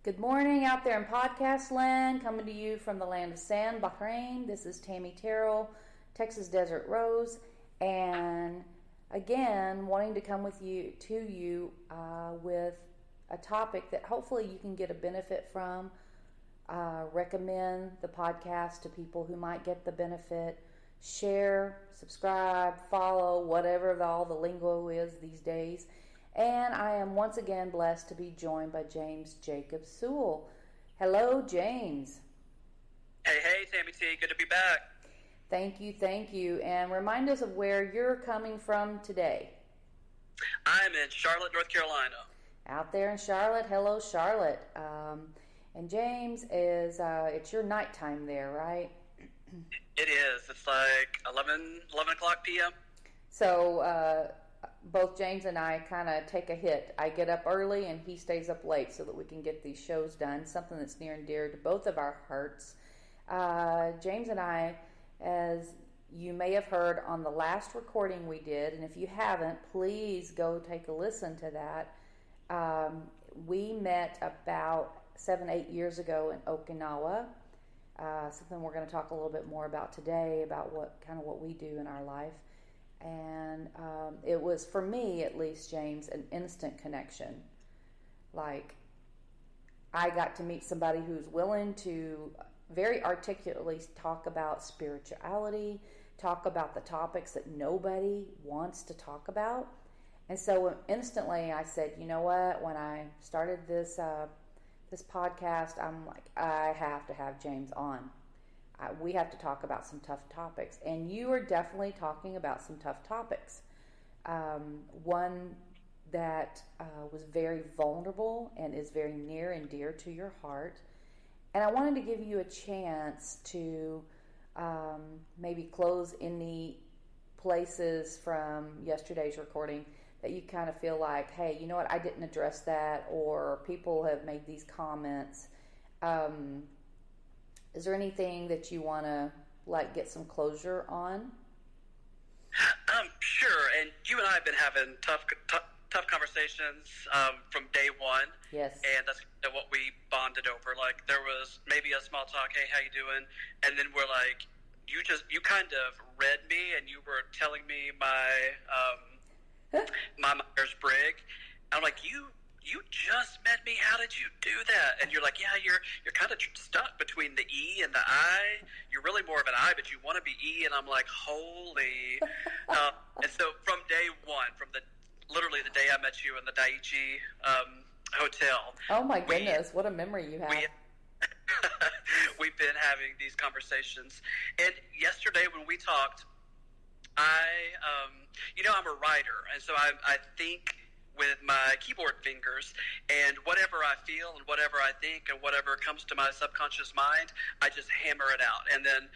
Good morning out there in podcast land, coming to you from the land of sand, Bahrain. This is Tammy, Terrell, Texas Desert Rose, and again, wanting to come with you with a topic that hopefully you can get a benefit from. Recommend the podcast to people who might get the benefit. Share, subscribe, follow, whatever all the lingo is these days. And I am once again blessed to be joined by James Jacob Sewell. Hello, James. Hey, Tammy T. Good to be back. Thank you. And remind us of where you're coming from today. I'm in Charlotte, North Carolina. Out there in Charlotte. Hello, Charlotte. And James, it's your nighttime there, right? It is. It's like 11 o'clock p.m. So, both James and I kind of take a hit. I get up early and he stays up late so that we can get these shows done, something that's near and dear to both of our hearts. James and I, as you may have heard on the last recording we did, and if you haven't, please go take a listen to that. We met about 7-8 years ago in Okinawa, something we're going to talk a little bit more about today, about what we do in our life. And it was, for me at least, James, an instant connection. Like, I got to meet somebody who's willing to very articulately talk about spirituality, talk about the topics that nobody wants to talk about. And so instantly I said, you know what, when I started this podcast, I'm like, I have to have James on. We have to talk about some tough topics. And you are definitely talking about some tough topics. One that was very vulnerable and is very near and dear to your heart. And I wanted to give you a chance to maybe close any places from yesterday's recording that you kind of feel like, hey, you know what, I didn't address that, or people have made these comments. Is there anything that you want to get some closure on? Sure. And you and I have been having tough conversations from day one. Yes. And that's what we bonded over. Like, there was maybe a small talk, hey, how you doing? And then we're like, you kind of read me, and you were telling me my Myers-Briggs. I'm like, you just met me. How did you do that? And you're like, yeah, you're kind of stuck between the E and the I. You're really more of an I, but you want to be E. And I'm like, holy. And so from day one, literally the day I met you in the Daiichi hotel. Oh my goodness, what a memory you have. We've been having these conversations. And yesterday when we talked, I'm a writer. And so I think with my keyboard fingers, and whatever I feel and whatever I think and whatever comes to my subconscious mind, I just hammer it out. And then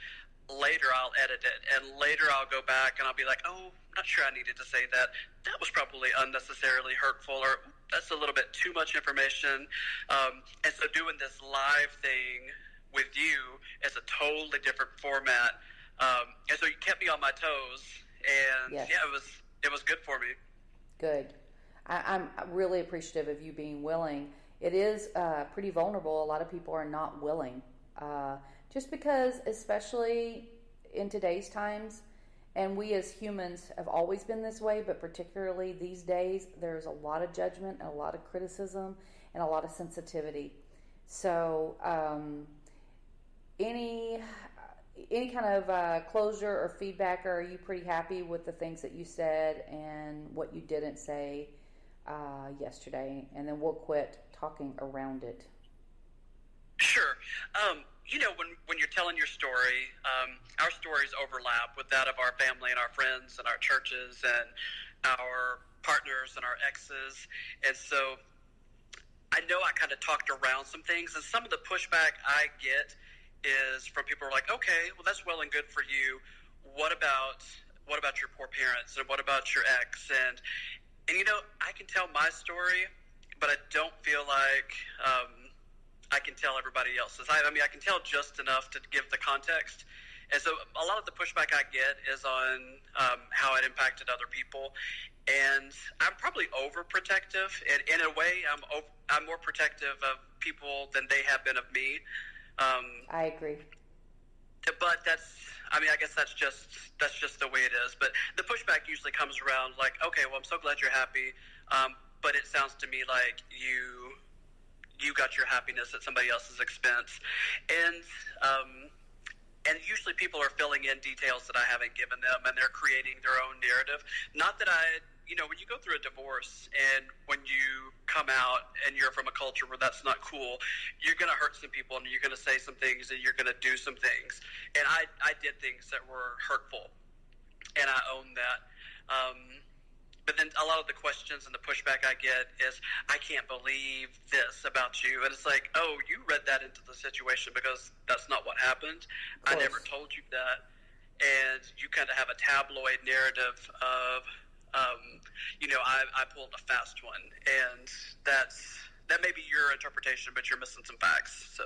later I'll edit it, and later I'll go back and I'll be like, oh, not sure I needed to say that. That was probably unnecessarily hurtful, or that's a little bit too much information. And so doing this live thing with you is a totally different format. And so you kept me on my toes, and yes. Yeah, it was good for me. Good. I'm really appreciative of you being willing. It is pretty vulnerable. A lot of people are not willing. Just because, especially in today's times, and we as humans have always been this way, but particularly these days, there's a lot of judgment and a lot of criticism and a lot of sensitivity. So any kind of closure or feedback, or are you pretty happy with the things that you said and what you didn't say yesterday? And then we'll quit talking around it. Sure. When you're telling your story, our stories overlap with that of our family and our friends and our churches and our partners and our exes. And so I know I kind of talked around some things, and some of the pushback I get is from people who are like, okay, well, that's well and good for you. What about your poor parents, and what about your ex? And I can tell my story, but I don't feel like I can tell everybody else's. I can tell just enough to give the context. And so a lot of the pushback I get is on how it impacted other people. And I'm probably overprotective. And in a way, I'm more protective of people than they have been of me. I agree. But I guess that's just the way it is. But the pushback usually comes around like, okay, well, I'm so glad you're happy, but it sounds to me like you got your happiness at somebody else's expense, and usually people are filling in details that I haven't given them, and they're creating their own narrative. Not that when you go through a divorce and when you come out and you're from a culture where that's not cool, you're going to hurt some people and you're going to say some things and you're going to do some things. And I did things that were hurtful, and I own that. But then a lot of the questions and the pushback I get is, I can't believe this about you. And it's like, oh, you read that into the situation because that's not what happened. I never told you that. And you kind of have a tabloid narrative of, I pulled a fast one. And that may be your interpretation, but you're missing some facts. So,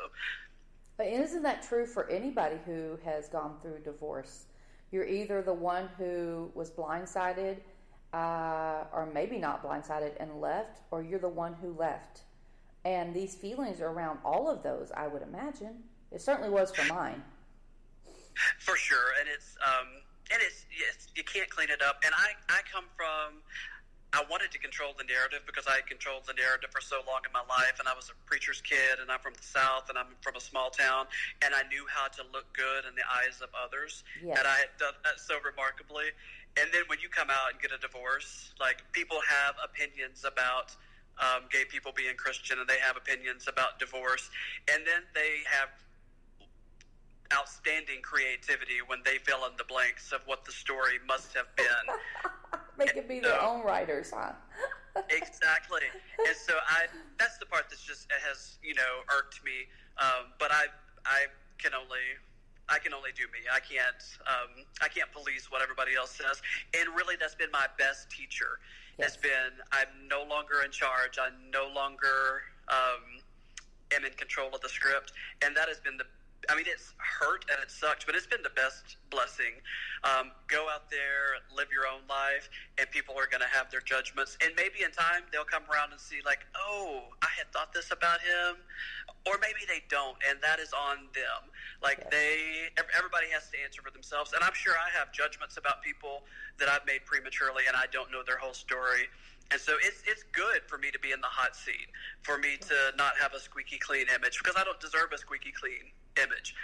but isn't that true for anybody who has gone through divorce? You're either the one who was blindsided, or maybe not blindsided and left, or you're the one who left. And these feelings are around all of those, I would imagine. It certainly was for mine. For sure. And it's yes, you can't clean it up. And I come from, I wanted to control the narrative because I had controlled the narrative for so long in my life, and I was a preacher's kid, and I'm from the South, and I'm from a small town, and I knew how to look good in the eyes of others, yes. And I had done that so remarkably. And then when you come out and get a divorce, like, people have opinions about gay people being Christian, and they have opinions about divorce, and then they have outstanding creativity when they fill in the blanks of what the story must have been. They could be their own writers, huh? Exactly. And so that's the part that's just has irked me. But I can only do me. I can't police what everybody else says. And really, that's been my best teacher. Yes. I'm no longer in charge. I no longer am in control of the script, and that has been it's hurt and it sucks, but it's been the best blessing. Go out there, live your own life, and people are going to have their judgments. And maybe in time, they'll come around and see, like, oh, I had thought this about him. Or maybe they don't, and that is on them. Like, everybody has to answer for themselves. And I'm sure I have judgments about people that I've made prematurely, and I don't know their whole story. And so it's good for me to be in the hot seat, for me to not have a squeaky clean image, because I don't deserve a squeaky clean image.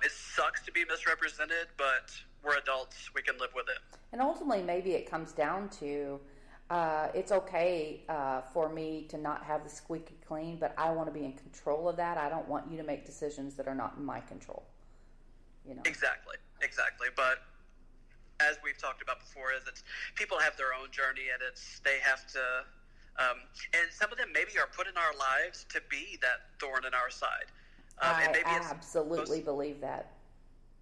It sucks to be misrepresented, but we're adults. We can live with it. And ultimately, maybe it comes down to it's okay for me to not have the squeaky clean, but I want to be in control of that. I don't want you to make decisions that are not in my control. Exactly. But as we've talked about before, people have their own journey, and they have to, and some of them maybe are put in our lives to be that thorn in our side. I absolutely believe that.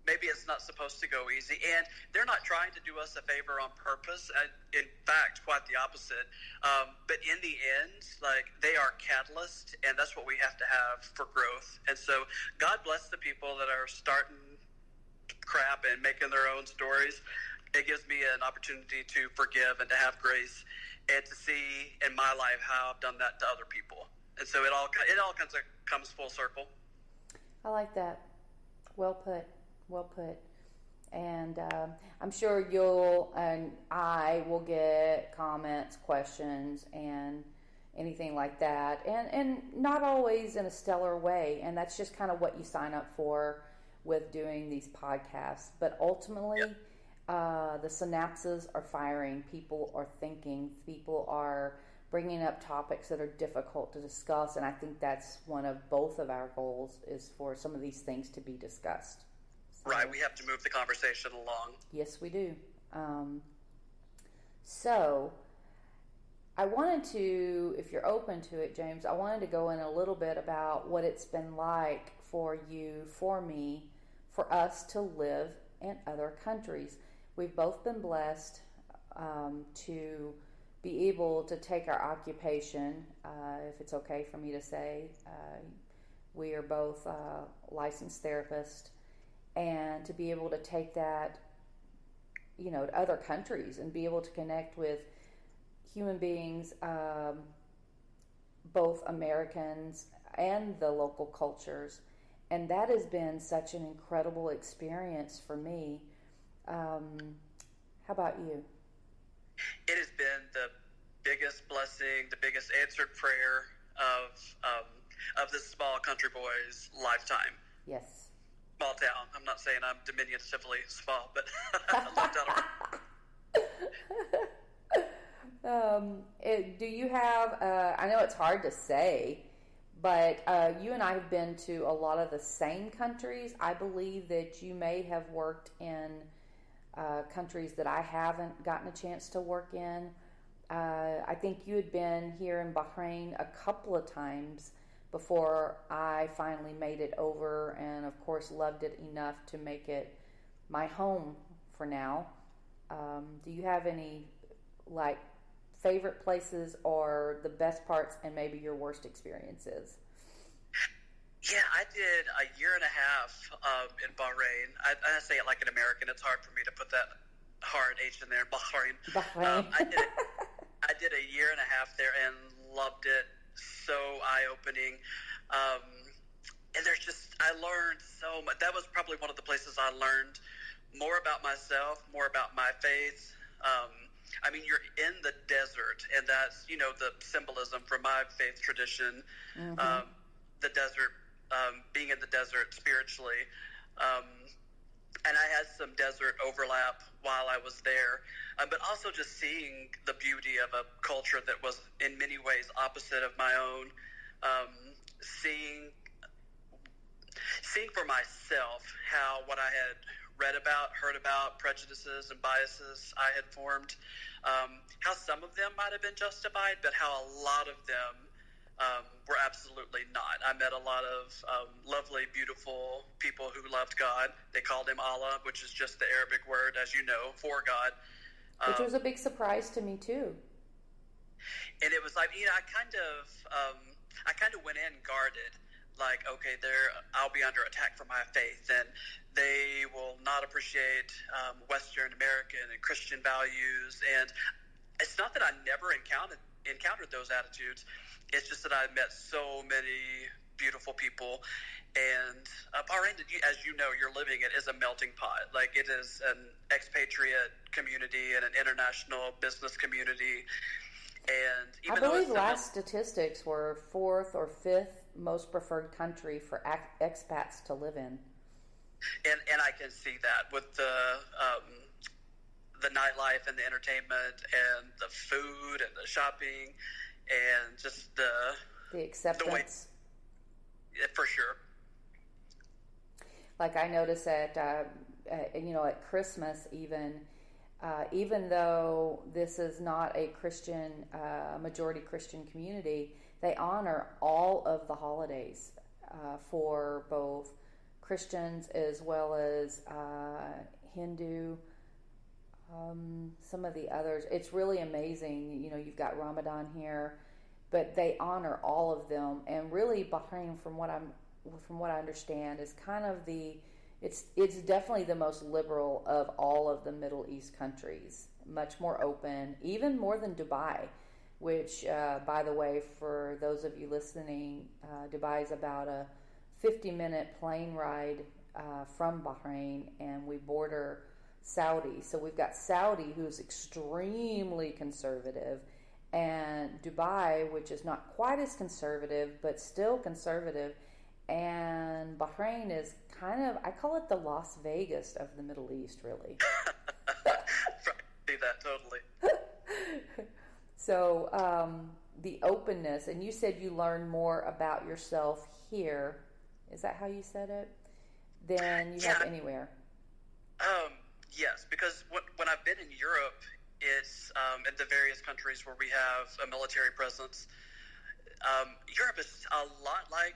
Maybe it's not supposed to go easy, and they're not trying to do us a favor on purpose. In fact, quite the opposite. But in the end, like, they are catalysts, and that's what we have to have for growth. And so God bless the people that are starting crap and making their own stories. It gives me an opportunity to forgive and to have grace, and to see in my life how I've done that to other people. And so it all comes full circle. I like that. Well put. And I'm sure you'll and I will get comments, questions, and anything like that. And not always in a stellar way. And that's just kind of what you sign up for with doing these podcasts. But ultimately, the synapses are firing. People are thinking. People are bringing up topics that are difficult to discuss. And I think that's one of both of our goals, is for some of these things to be discussed. Right, we have to move the conversation along. Yes, we do. So, I wanted to, if you're open to it, James, I wanted to go in a little bit about what it's been like for you, for me, for us to live in other countries. We've both been blessed to be able to take our occupation, if it's okay for me to say. We are both licensed therapists. And to be able to take that, to other countries and be able to connect with human beings, both Americans and the local cultures. And that has been such an incredible experience for me. How about you? It has been the biggest blessing, the biggest answered prayer of this small country boy's lifetime. Yes. Small town. I'm not saying I'm diminutively small, but a little town. Do you have, I know it's hard to say, but you and I have been to a lot of the same countries. I believe that you may have worked in countries that I haven't gotten a chance to work in. I think you had been here in Bahrain a couple of times before I finally made it over, and of course loved it enough to make it my home for now. Do you have any like favorite places or the best parts and maybe your worst experiences? Yeah, I did a year and a half in Bahrain. I say it like an American. It's hard for me to put that hard H in there. Bahrain. I did a year and a half there and loved it. So eye-opening. And I learned so much. That was probably one of the places I learned more about myself, more about my faith. I mean, you're in the desert, and that's, the symbolism from my faith tradition, the desert, being in the desert spiritually. And I had some desert overlap while I was there, but also just seeing the beauty of a culture that was in many ways opposite of my own, seeing for myself how what I had read about, heard about, prejudices and biases I had formed, how some of them might have been justified, but how a lot of them were absolutely not. I met a lot of lovely, beautiful people who loved God. They called him Allah, which is just the Arabic word, as you know, for God. Which was a big surprise to me, too. And it was like, I kind of went in guarded. Like, okay, I'll be under attack for my faith, and they will not appreciate Western American and Christian values. And it's not that I never encountered those attitudes. It's just that I met so many beautiful people. And Bahrain, as you know, you're living it, is a melting pot. Like, it is an expatriate community and an international business community. And even I believe last statistics were 4th or 5th most preferred country for expats to live in. And I can see that with the nightlife and the entertainment and the food and the shopping and just the acceptance. Yeah, for sure. Like I noticed at Christmas even though this is not a Christian, majority Christian community, they honor all of the holidays for both Christians as well as Hindu, some of the others. It's really amazing. You've got Ramadan here, but they honor all of them. And really, Bahrain, from what I understand, is kind of it's definitely the most liberal of all of the Middle East countries. Much more open, even more than Dubai, which, by the way, for those of you listening, Dubai is about a 50-minute plane ride from Bahrain, and we border Saudi. So we've got Saudi, who's extremely conservative, and Dubai, which is not quite as conservative, but still conservative. And Bahrain is kind of, I call it the Las Vegas of the Middle East, really. See that, totally. So the openness, and you said you learn more about yourself here. Is that how you said it? Than you have anywhere? Yes, because when I've been in Europe, it's in the various countries where we have a military presence. Europe is a lot like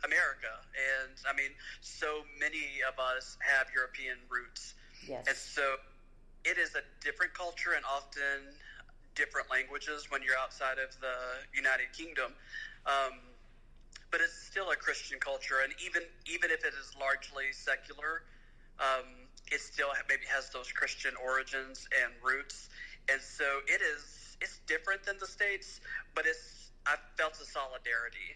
America, and I mean, so many of us have European roots. Yes. And so it is a different culture and often different languages when you're outside of the United Kingdom. But it's still a Christian culture, and even if it is largely secular, it still maybe has those Christian origins and roots. And so it's different than the States, but I've felt a solidarity